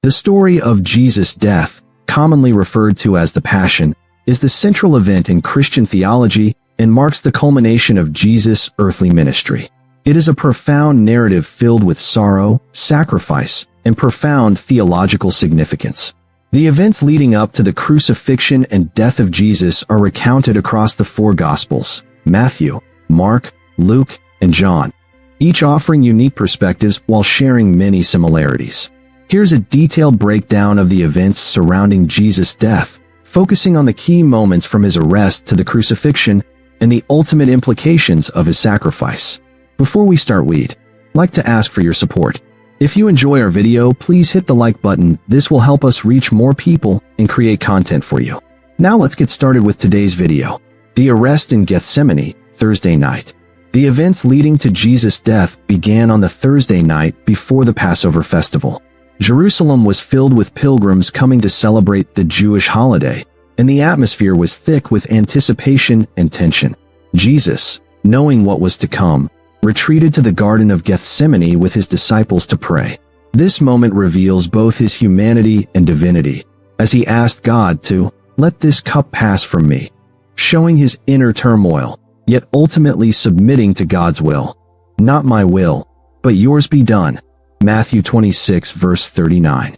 The story of Jesus' death, commonly referred to as the Passion, is the central event in Christian theology and marks the culmination of Jesus' earthly ministry. It is a profound narrative filled with sorrow, sacrifice, and profound theological significance. The events leading up to the crucifixion and death of Jesus are recounted across the four Gospels: Matthew, Mark, Luke, and John, each offering unique perspectives while sharing many similarities. Here's a detailed breakdown of the events surrounding Jesus' death, focusing on the key moments from his arrest to the crucifixion and the ultimate implications of his sacrifice. Before we start, we'd like to ask for your support. If you enjoy our video, please hit the like button. This will help us reach more people and create content for you. Now let's get started with today's video. The arrest in Gethsemane, Thursday night. The events leading to Jesus' death began on the Thursday night before the Passover festival. Jerusalem was filled with pilgrims coming to celebrate the Jewish holiday, and the atmosphere was thick with anticipation and tension. Jesus, knowing what was to come, retreated to the Garden of Gethsemane with his disciples to pray. This moment reveals both his humanity and divinity, as he asked God to let this cup pass from me, showing his inner turmoil, yet ultimately submitting to God's will. Not my will, but yours be done. Matthew 26 verse 39.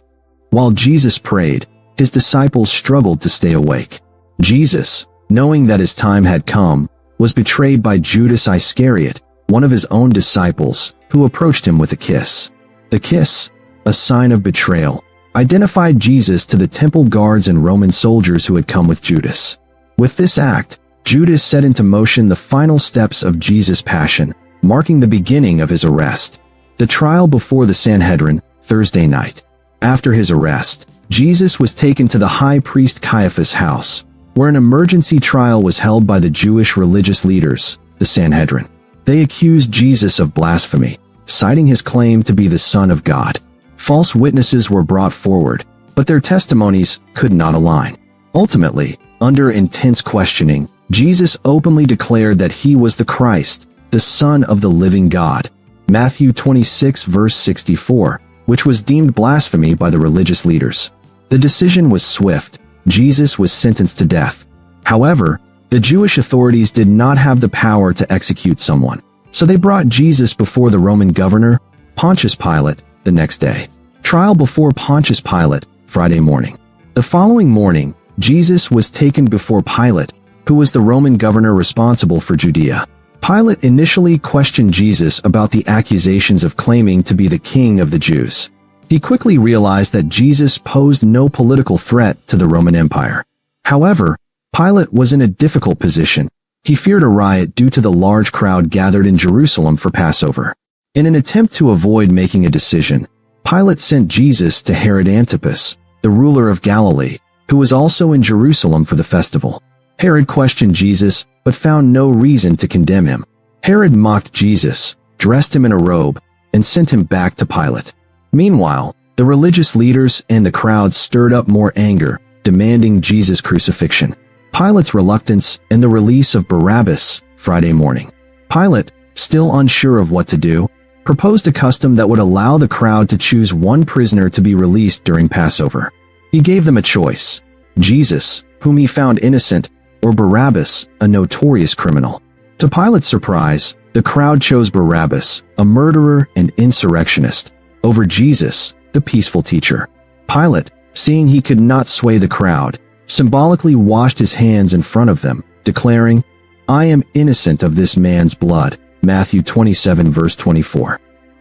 While Jesus prayed, his disciples struggled to stay awake. Jesus, knowing that his time had come, was betrayed by Judas Iscariot, one of his own disciples, who approached him with a kiss. The kiss, a sign of betrayal, identified Jesus to the temple guards and Roman soldiers who had come with Judas. With this act, Judas set into motion the final steps of Jesus' passion, marking the beginning of his arrest. The trial before the Sanhedrin, Thursday night. After his arrest, Jesus was taken to the high priest Caiaphas' house, where an emergency trial was held by the Jewish religious leaders, the Sanhedrin. They accused Jesus of blasphemy, citing his claim to be the Son of God. False witnesses were brought forward, but their testimonies could not align. Ultimately, under intense questioning, Jesus openly declared that he was the Christ, the Son of the living God. Matthew 26 verse 64, which was deemed blasphemy by the religious leaders. The decision was swift. Jesus was sentenced to death. However, the Jewish authorities did not have the power to execute someone, so they brought Jesus before the Roman governor, Pontius Pilate, the next day. Trial before Pontius Pilate, Friday morning. The following morning, Jesus was taken before Pilate, who was the Roman governor responsible for Judea. Pilate initially questioned Jesus about the accusations of claiming to be the king of the Jews. He quickly realized that Jesus posed no political threat to the Roman Empire. However, Pilate was in a difficult position. He feared a riot due to the large crowd gathered in Jerusalem for Passover. In an attempt to avoid making a decision, Pilate sent Jesus to Herod Antipas, the ruler of Galilee, who was also in Jerusalem for the festival. Herod questioned Jesus, but found no reason to condemn him. Herod mocked Jesus, dressed him in a robe, and sent him back to Pilate. Meanwhile, the religious leaders and the crowd stirred up more anger, demanding Jesus' crucifixion. Pilate's reluctance and the release of Barabbas, Friday morning. Pilate, still unsure of what to do, proposed a custom that would allow the crowd to choose one prisoner to be released during Passover. He gave them a choice: Jesus, whom he found innocent, or Barabbas, a notorious criminal. To Pilate's surprise, the crowd chose Barabbas, a murderer and insurrectionist, over Jesus, the peaceful teacher. Pilate, seeing he could not sway the crowd, symbolically washed his hands in front of them, declaring, "I am innocent of this man's blood." Matthew 27 verse 24.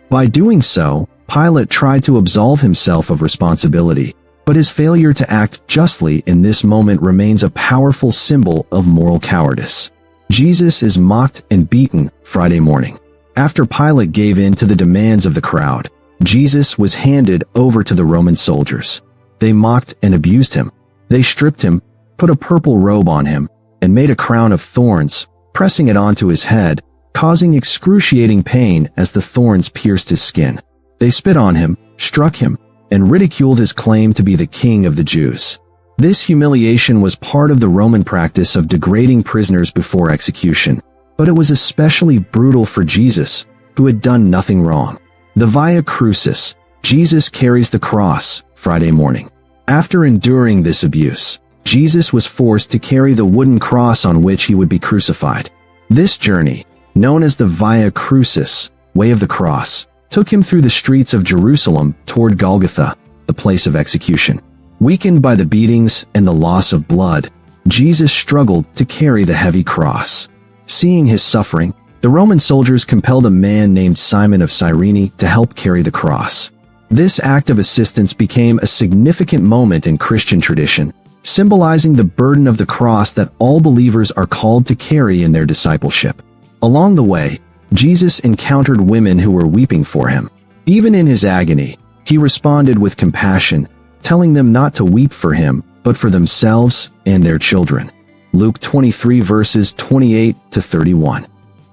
By doing so, Pilate tried to absolve himself of responsibility, but his failure to act justly in this moment remains a powerful symbol of moral cowardice. Jesus is mocked and beaten, Friday morning. After Pilate gave in to the demands of the crowd, Jesus was handed over to the Roman soldiers. They mocked and abused him. They stripped him, put a purple robe on him, and made a crown of thorns, pressing it onto his head, causing excruciating pain as the thorns pierced his skin. They spit on him, struck him, and ridiculed his claim to be the king of the Jews. This humiliation was part of the Roman practice of degrading prisoners before execution, but it was especially brutal for Jesus, who had done nothing wrong. The Via Crucis, Jesus carries the cross, Friday morning. After enduring this abuse, Jesus was forced to carry the wooden cross on which he would be crucified. This journey, known as the Via Crucis, Way of the Cross, took him through the streets of Jerusalem toward Golgotha, the place of execution. Weakened by the beatings and the loss of blood, Jesus struggled to carry the heavy cross. Seeing his suffering, the Roman soldiers compelled a man named Simon of Cyrene to help carry the cross. This act of assistance became a significant moment in Christian tradition, symbolizing the burden of the cross that all believers are called to carry in their discipleship. Along the way, Jesus encountered women who were weeping for him. Even in his agony, he responded with compassion, telling them not to weep for him, but for themselves and their children. Luke 23 verses 28 to 31.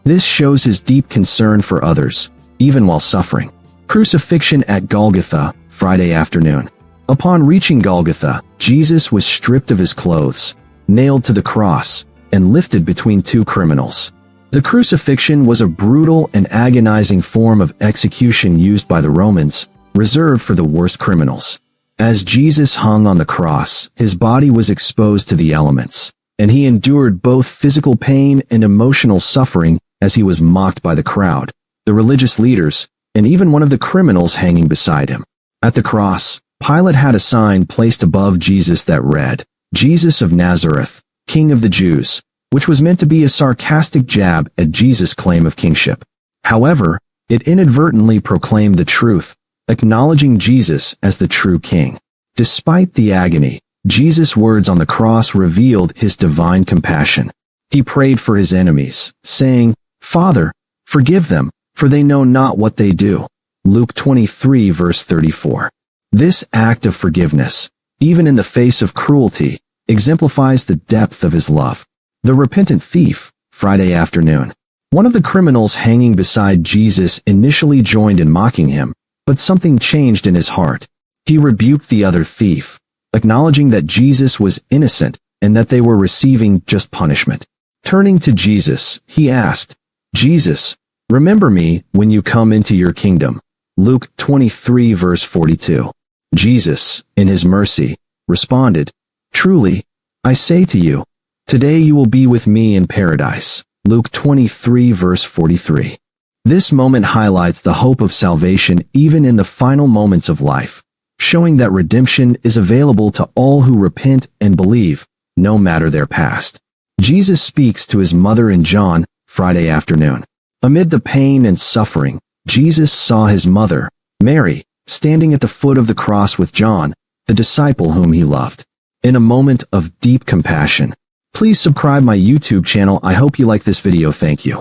This shows his deep concern for others, even while suffering. Crucifixion at Golgotha, Friday afternoon. Upon reaching Golgotha, Jesus was stripped of his clothes, nailed to the cross, and lifted between two criminals. The crucifixion was a brutal and agonizing form of execution used by the Romans, reserved for the worst criminals. As Jesus hung on the cross, his body was exposed to the elements, and he endured both physical pain and emotional suffering as he was mocked by the crowd, the religious leaders, and even one of the criminals hanging beside him. At the cross, Pilate had a sign placed above Jesus that read, "Jesus of Nazareth, King of the Jews," which was meant to be a sarcastic jab at Jesus' claim of kingship. However, it inadvertently proclaimed the truth, acknowledging Jesus as the true king. Despite the agony, Jesus' words on the cross revealed his divine compassion. He prayed for his enemies, saying, "Father, forgive them, for they know not what they do." Luke 23 verse 34. This act of forgiveness, even in the face of cruelty, exemplifies the depth of his love. The repentant thief, Friday afternoon. One of the criminals hanging beside Jesus initially joined in mocking him, but something changed in his heart. He rebuked the other thief, acknowledging that Jesus was innocent and that they were receiving just punishment. Turning to Jesus, he asked, "Jesus, remember me when you come into your kingdom." Luke 23 verse 42. Jesus, in his mercy, responded, "Truly, I say to you, today you will be with me in paradise." Luke 23 verse 43. This moment highlights the hope of salvation even in the final moments of life, showing that redemption is available to all who repent and believe, no matter their past. Jesus speaks to his mother in John, Friday afternoon. Amid the pain and suffering, Jesus saw his mother, Mary, standing at the foot of the cross with John, the disciple whom he loved. In a moment of deep compassion, please subscribe my YouTube channel. I hope you like this video. Thank you.